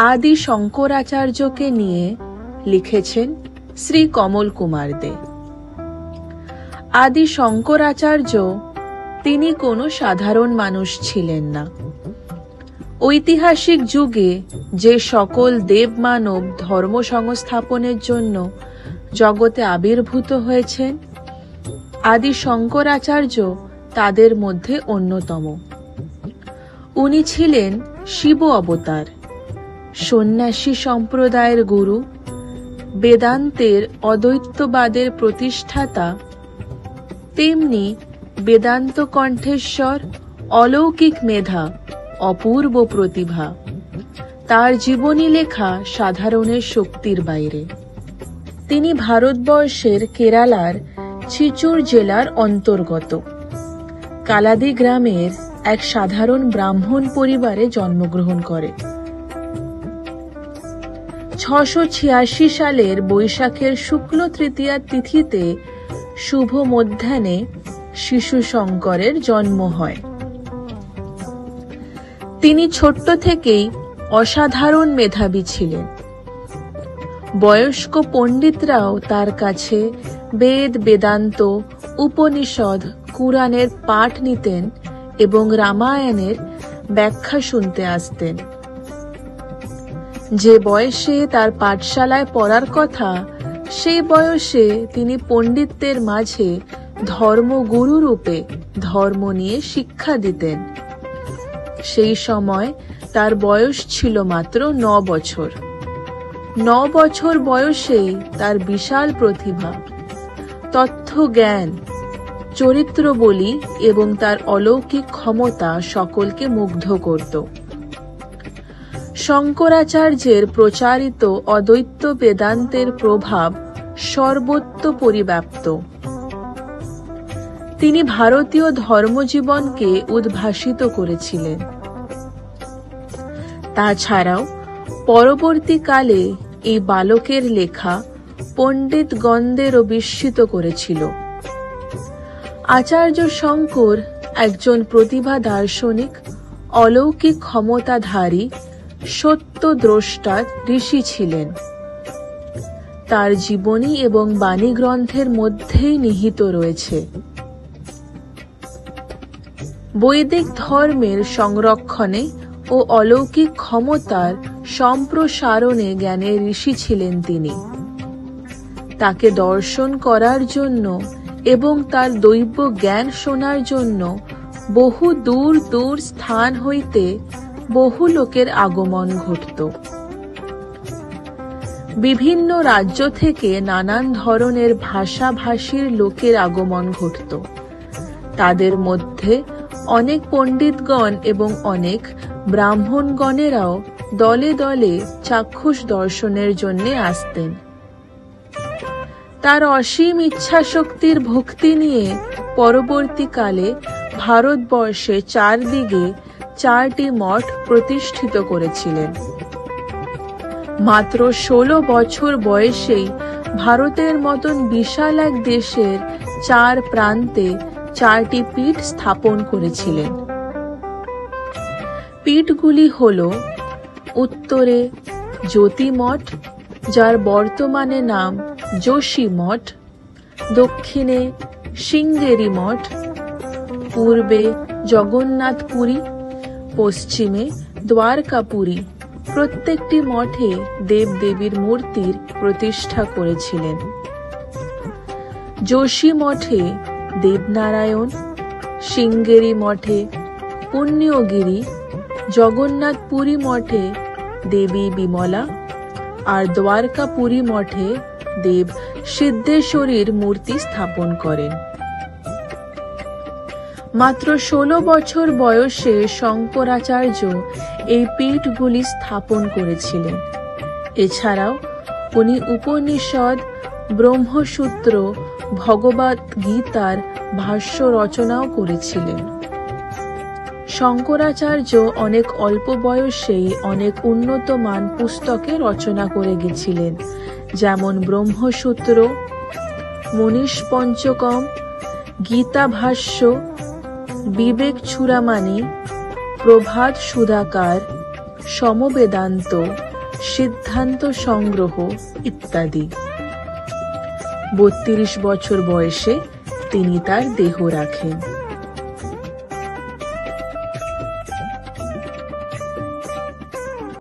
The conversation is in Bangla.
আদি শঙ্করাচার্যকে নিয়ে লিখেছেন শ্রী কমল কুমার দে। আদি শঙ্করাচার্য তিনি কোনো সাধারণ মানুষ ছিলেন না। ঐতিহাসিক যুগে যে সকল দেব মানব ধর্ম সংস্থাপনের জন্য জগতে আবির্ভূত হয়েছেন, আদি শঙ্করাচার্য তাদের মধ্যে অন্যতম। উনি ছিলেন শিব অবতার, সন্ন্যাসী সম্প্রদায়ের গুরু, বেদান্তের অদ্বৈতবাদের প্রতিষ্ঠাতা, তেমনি বেদান্ত কণ্ঠেশ্বর, অলৌকিক মেধা, অপূর্ব প্রতিভা। তার জীবনী লেখা সাধারণের শক্তির বাইরে। তিনি ভারতবর্ষের কেরালার চিচুর জেলার অন্তর্গত কালাদি গ্রামের এক সাধারণ ব্রাহ্মণ পরিবারে জন্মগ্রহণ করে। 686 সালের বৈশাখের শুক্ল তৃতীয়া তিথিতে শুভ মধ্যাহ্নে শিশু শঙ্করের জন্ম হয়। তিনি ছোট্ট থেকেই অসাধারণ মেধাবী ছিলেন। বয়স্ক পণ্ডিতরাও তার কাছে বেদ, বেদান্ত, উপনিষদ, কুরআনের পাঠ নিতেন এবং রামায়ণের ব্যাখ্যা শুনতে আসতেন। যে বয়সে তার পাঠশালায় পড়ার কথা, সেই বয়সে তিনি পণ্ডিতদের মাঝে ধর্মগুরু রূপে ধর্ম নিয়ে শিক্ষা দিতেন। সেই সময় তার বয়স ছিল মাত্র 9 বছর। 9 বছর বয়সেই তার বিশাল প্রতিভা, তথ্য জ্ঞান, চরিত্র বলি এবং তার অলৌকিক ক্ষমতা সকলকে মুগ্ধ করত। শঙ্করাচার্যের প্রচারিত অদ্বৈত বেদান্তের প্রভাব সর্বত্র পরিব্যাপ্ত। তিনি ভারতীয় ধর্মজীবনকে উদ্ভাসিত করেছিলেন। তাছাড়াও পরবর্তীকালে এই বালকের লেখা পণ্ডিতগণদেরও বিস্মিত করেছিল। আচার্য শঙ্কর একজন প্রতিভা দার্শনিক, অলৌকিক ক্ষমতাধারী, সত্যদ্রষ্টা ঋষি ছিলেন। তার জীবনী এবং বাণী গ্রন্থের মধ্যেই নিহিত রয়েছে। বৈদিক ধর্মের সংরক্ষণে ও অলৌকিক ক্ষমতার সম্প্রসারণে জ্ঞানের ঋষি ছিলেন তিনি। তাকে দর্শন করার জন্য এবং তার দৈব জ্ঞান শোনার জন্য বহু দূর দূর স্থান হইতে বহু লোকের আগমন ঘটত। বিভিন্ন রাজ্য থেকে নানান ধরনের ভাষাভাষীর লোকের আগমন ঘটত। তাদের মধ্যে অনেক পণ্ডিতগণ এবং অনেক ব্রাহ্মণগণেরাও দলে দলে চাক্ষুষ দর্শনের জন্য আসতেন। তার অসীম ইচ্ছাশক্তির ভক্তি নিয়ে পরবর্তীকালে ভারতবর্ষে চারদিকে 4টি মঠ প্রতিষ্ঠিত করেছিলেন। মাত্র 16 বছর বয়সেই ভারতের মতন বিশাল এক দেশের 4 প্রান্তে 4টি পীঠ স্থাপন করেছিলেন। পীঠগুলি হল উত্তরে জ্যোতি মঠ, যার বর্তমানে নাম যোশী মঠ, দক্ষিণে শৃঙ্গেরি মঠ, পূর্বে জগন্নাথপুরী, পশ্চিমে দ্বারকাপুরী। প্রত্যেকটি মঠে দেবদেবীর মূর্তির প্রতিষ্ঠা করেছিলেন। যোশী মঠে দেবনারায়ণ, শৃঙ্গেরি মঠে পুণ্যগিরি, জগন্নাথপুরী মঠে দেবী বিমলা আর দ্বারকাপুরী মঠে দেব সিদ্ধেশ্বরীর মূর্তি স্থাপন করেন। মাত্র 16 বছর বয়সে শঙ্করাচার্য এই পীঠগুলি স্থাপন করেছিলেন। এছাড়াও উনি উপনিষদ, ব্রহ্মসূত্র, ভগবদ গীতার ভাষ্য রচনাও করেছিলেন। শঙ্করাচার্য অনেক অল্প বয়সেই অনেক উন্নত মান পুস্তকে রচনা করে গেছিলেন, যেমন ব্রহ্মসূত্র, মনীষ পঞ্চকম, গীতা ভাষ্য, বিবেক চূড়ামণি, প্রভাত সুধাকার, সমবেদান্ত সিদ্ধান্ত সংগ্রহ ইত্যাদি। 32 বছর বয়সে তিনি তার দেহ রাখেন।